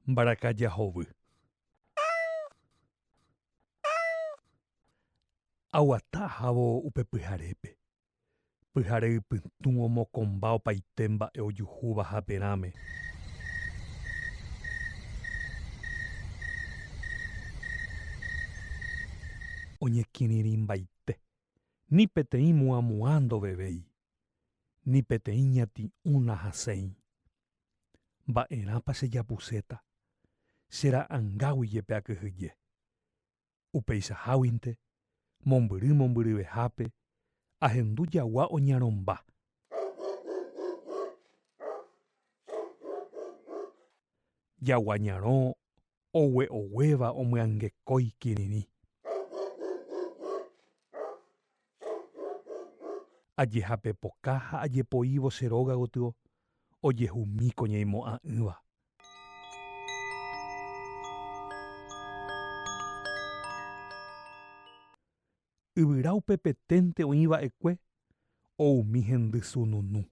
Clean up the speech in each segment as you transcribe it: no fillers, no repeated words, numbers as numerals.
Mbarakaja hovy. Aguata ahávo upe pyharépe. Pyhare ipytũ omokomba opaite mba'e ojuhúva haperãme. Oñekirirĩmbaite. Ni peteĩ muãmuã ndovevéi. Ni peteĩ ñati'ũ nahaséi. Mba'erãpa chejapuséta. Chera'ãngáguijepe akyhyje. Upeichaháguinte, mombyry mombyryvehápe, ahendu jagua oñarõmba. Jagua ñarõ ogue'oguéva omyangekói kirirĩ. Ajehapepoka ha ajepoívo che róga gotyo ojehumi ko ñaimo'ã'ỹva. Yvyra upepeténte oĩva'ekue oumi hendy sununu.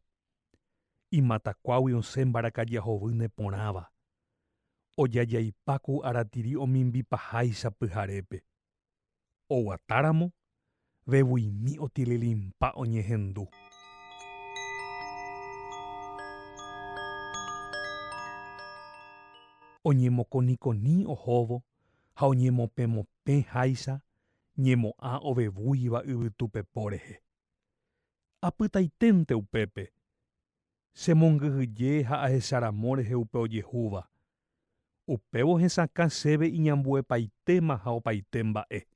Imatakuágui osẽ mbarakaja hovy neporãva. Ojajaipáku aratiri omimbipaháicha pyharépe. Oguatáramo vevuimi otililimpa oñehendu. Oñemokonikoni ohóvo ha oñemopemopẽháicha ñemo'ã ovevúiva yvytupepo rehe. Apytaiténte upépe. Chemongyhyje ha ahecharamo rehe upe ojehúva. Upévo hesakã chéve iñambuepaitéma ha opaite mba'e.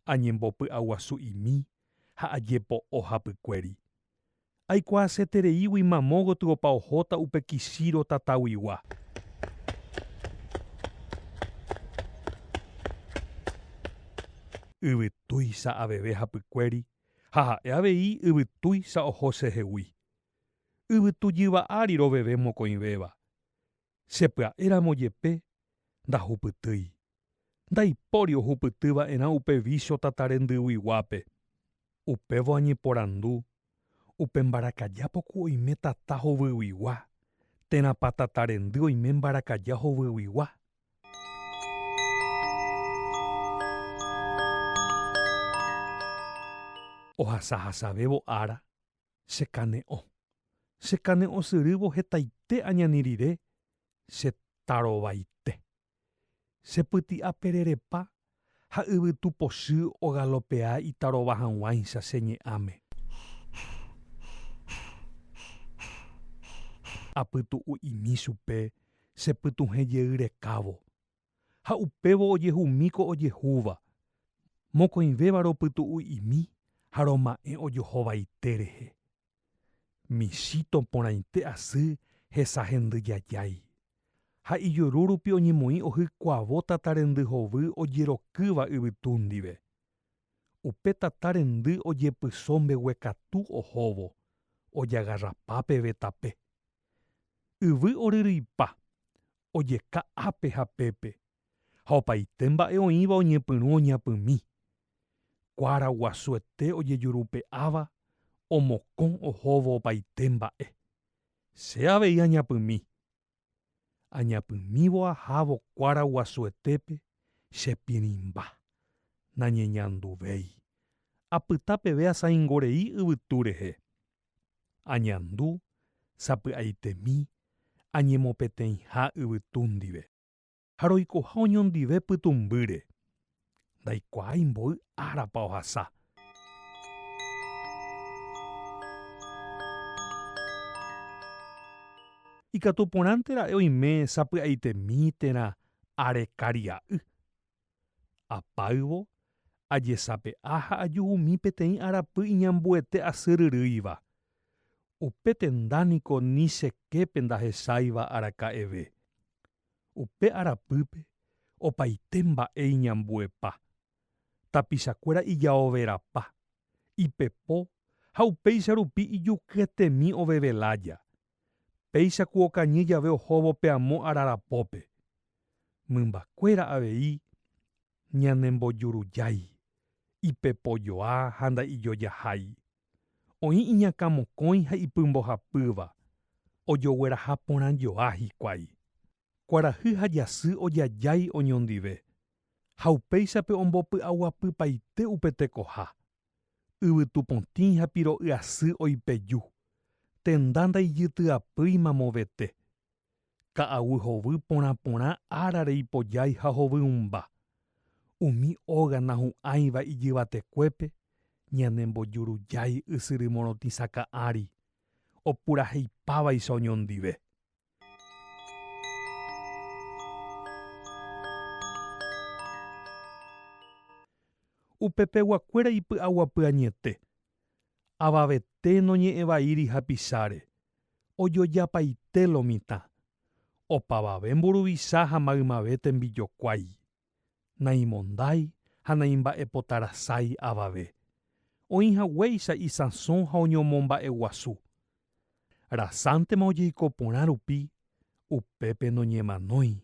Añembopy'aguasu'imi ha ajepo'o hapykuéri. Aikuaasetereígui mamó gotyo opa ohóta upe kichíro tataguigua. Yvytúicha aveve hapykuéri ha ha'e avei yvytúicha oho chehegui. Yvytujyva'ári roveve mokõivéva. Chepya'éramo jepe ndahupytýi. Ndaipóri ohupytýva'erã upe vícho tatarendyguiguápe. Upévo añeporandu upe mbarakajápoku oime tata hovyguigua. Térãpa tatarendy oime mbarakaja hovyguigua. Ohasahasavévo ára chekane'õ. Chekane'õsyrývo hetaite añani rire chetarovaite. Chepyti'a pererepa ha yvytu pochy ogalopea itarova hag̃uáicha cheñe'ãme. Apytu'u'imi chupe chepytuhẽjeýrekávo. Ha upévo ojehumíko ojehúva. Mokõivéva ropytu'u'imi ha roma'ẽ ojohovaite rehe. Michĩto porãite asy hesahendyjajái. Ha ijoru rupi oñemoĩ ohykuavo tatarendy hovy ojerokýva yvytu ndive. Upe tatarendy ojepyso mbeguekatu ohóvo ojagarrapa peve tape. Yvy oryrýipa ojeka'ápe ha pépe ha opaite mba'e oĩva oñepyrũ oñapymi. Kuaraguasuete ojejurupe'áva omokõ ohóvo opaite mba'e. Che avei añapymi. Añapymívo ahávo kuaraguasuetépe chepirĩmba. Nañeñanduvéi. Apyta peve asãingorei yvytu rehe. Añandu, sapy'aitemi, añemopeteĩha yvytu ndive. Ha roikoha oñondive pytumbýre. Ndaikuaáimbo árapa ohasa. Ikatu porãntera'e oime sapy'aitemítera arekaria'y. Apáyvo ajesape'a ha ajuhumi peteĩ arapy iñambuete asyryrýiva. Upe tendaniko ni cheképe ndahecháiva araka'eve. Upe arapýpe opaite mba'e iñambuepa. Tapichakuéra ijaoverapa, ipepo ha upéicha rupi ijukyetemi ovevelája. Péichaku okañy jave ohóvo pe amo ararapópe. Mymbakuéra avei ñanembojurujái, ipepojoa ha ndaijojahái. Oĩ iñakãmokõi ha ipymbohapýva. Ojogueraha porãjoa hikuái. Okuarahy ha jasy ojajái oñondive. Ha upéichape ombopy'aguapypaite upe tekoha. Yvytu ha piro'y asy oipeju. Tenda ndaijytyapýima movete. Ka'aguy hovy porã árare ipojái ha hovyũmba. Umi óga nahu'ãiva ijyvatekuépe ñanembojurujái ysyry morotĩsaka'ãri. Opuraheipávaicha oñondive. Upepeguakuéra ipy'aguapy añete. Avavete noñe'ẽvaíri hapicháre. Ojojapaite lo mitã. Opavave mburuvisa ha maymave tembijokuái. Naimondái ha naimba'epotarasái avave. Oĩhaguéicha isãso ha oñomomba'eguasu. Rasántema ojeiko porã rupi, upépe noñemanói.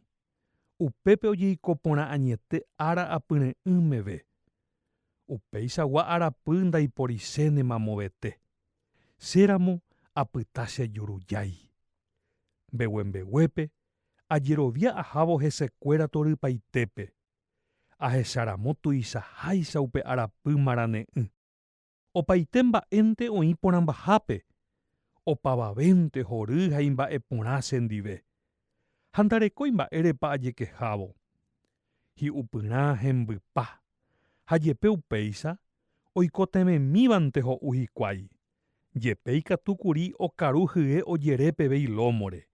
Upépe ojeiko porã añete ára apyre'ỹmeve. Upéichagua arapy ndaiporisénema movete. Chéramo apyta chejurujái. Mbeguembeguépe ajerovia ahávo hesekuéra torypaitépe. Ahecharamo tuichaháicha upe arapy marane'ỹ. Opaite mba'énte oĩ porãmbahápe. Opavavénte hory ha imba'eporã chendive. Ha ndarekói mba'érepa ajekehávo. Hi'upyrã hembypa. Ha jepe upéicha oikotememívante ho'u hikuái. Jepe ikatukuri okaru hye ojerépeve ilómore.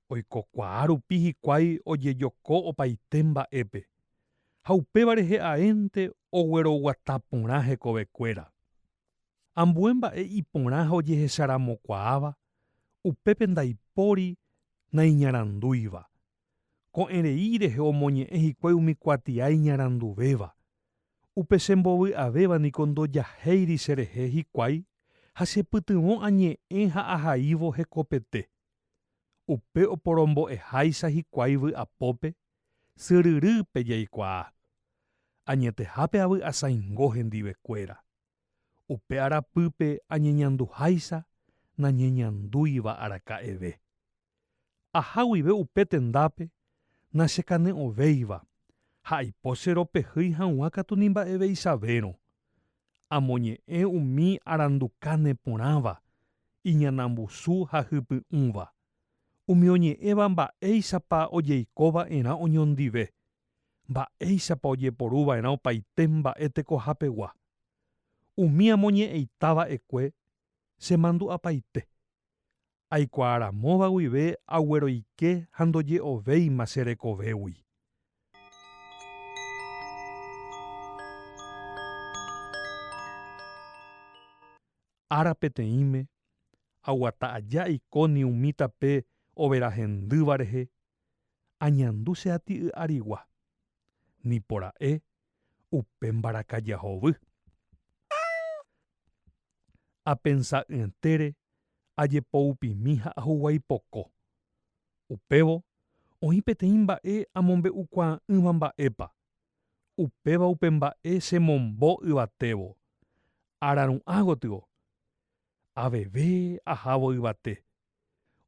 Oikokuaa rupi hikuái ojejoko opaite mba'épe. Ha upéva rehe aénte ogueroguata porã hekovekuéra. Ambue mba'e iporã ha ojehecharamokuaáva, upépe ndaipóri naiñarandúiva. Ko'ẽrei rehe omoñe'ẽ hikuái umi kuatiái ñaranduvéva. Upe chembovy'avéva niko ndojahéiri cherehe hikuái ha chepytyvõ añe'ẽ ha ahaívo hekopete. Upe oporombo'eháicha hikuái vy'apópe, syryrýpe jaikuaa. Añetehápe avy'asãingo hendivekuéra. Upe arapýpe añeñanduháicha nañeñandúiva araka'eve. Aháguive upe tendápe nachekane'õvéiva ha aipo cheropehýi hag̃ua katu nimba'eveichavérõ. Amoñe'ẽ umi aranduka neporãva, iñanambusu ha hypy'ũva. Umi oñe'ẽva mba'éichapa ojeikova'erã oñondive. Mba'éichapa ojeporuva'erã opaite mba'e tekohapegua. Umi amoñe'ẽitava'ekue chemandu'apaite. Aikuaaramóva guive agueroike ha ndoje'ovéima cherekovégui. Ára peteĩme aguata aja eikóni umi tape overahendýva rehe, añandu che ati'y arigua. Nipora'e upe mbarakaja hovy. Apensa'ỹetére ajepoupimi ha ahuguái poko. Upévo oĩ peteĩ mba'e amombe'ukuaa'ỹva mba'épa. Upéva upe mba'e chemombo yvatévo. Araru'ã gotyo. Aveve ahávo yvate.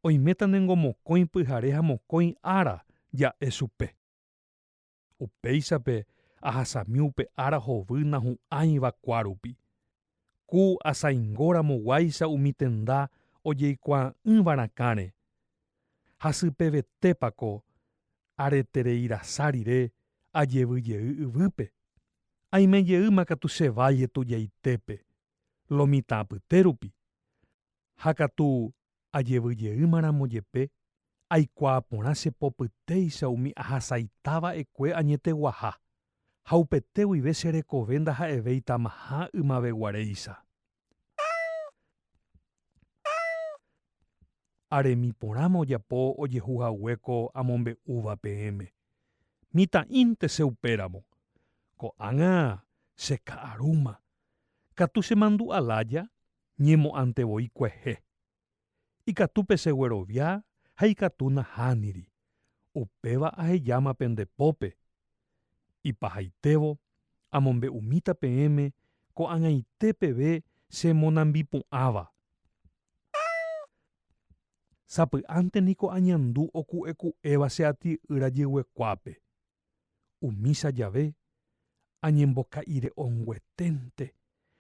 Oiméta niko mokõi pyhare ha mokõi ára ja'e chupe. Upéichape ahasami upe ára hovy nahu'ãiva kuárupi. Ku asãingoramoguáicha umi tenda ojeikuaa'ỹvarakãre. Hasypevetépako aretereirasa rire ajevyjey yvýpe. Aimejeýma katu che valle tujaitépe, lo mitã pyte rupi. Ha katu ajevyjeýmaramo jepe aikuaa porã chepopytéicha umi ahasaitava'ekue añeteguaha. Ha upete guive cherekove ndaha'evéi tamaha ymaveguaréicha. Aremi porãma ojapo ojehuhaguéko amombe'úva peẽme. Mitã'ínte che upéramo. Ko'ág̃a cheka'arúma. Katu chemandu'alája ñemo'ãntevoi kuehe. Ikatúpe cheguerovia ha ikatu nahániri. Upéva ahejáma pendepópe. Ipahaitévo amombe'umíta peẽme ko'ag̃aite peve semonambipu'ãva. Sapy'ánteniko añandu oku'eku'éva che ati yrajeguekuápe. Umícha jave añemboka'ire ongueténte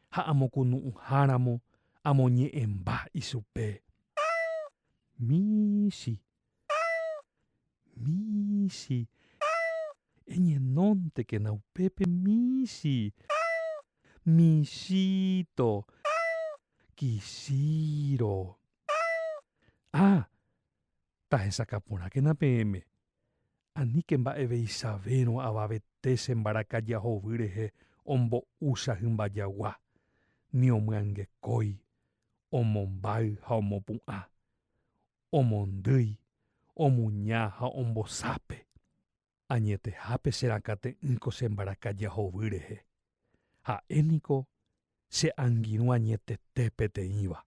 ha amokunu'ũháramo amoñe'ẽmba ichupe. Míchi, míchi, eñenóntekena upépe míchi. Michito, Kichiro. Tahechakaporãkena peẽme. Aníke mba'eveichavéro avavete che mbarakaja hovy rehe ombo'úcha hymba jagua, niomyangekói, omombáy ha omopu'ã, omondýi, omuña ha ombosápe. Añetehápe cherakãte'ỹko che mbarakaja hovy rehe. Ha'éniko che angirũ añetete peteĩva.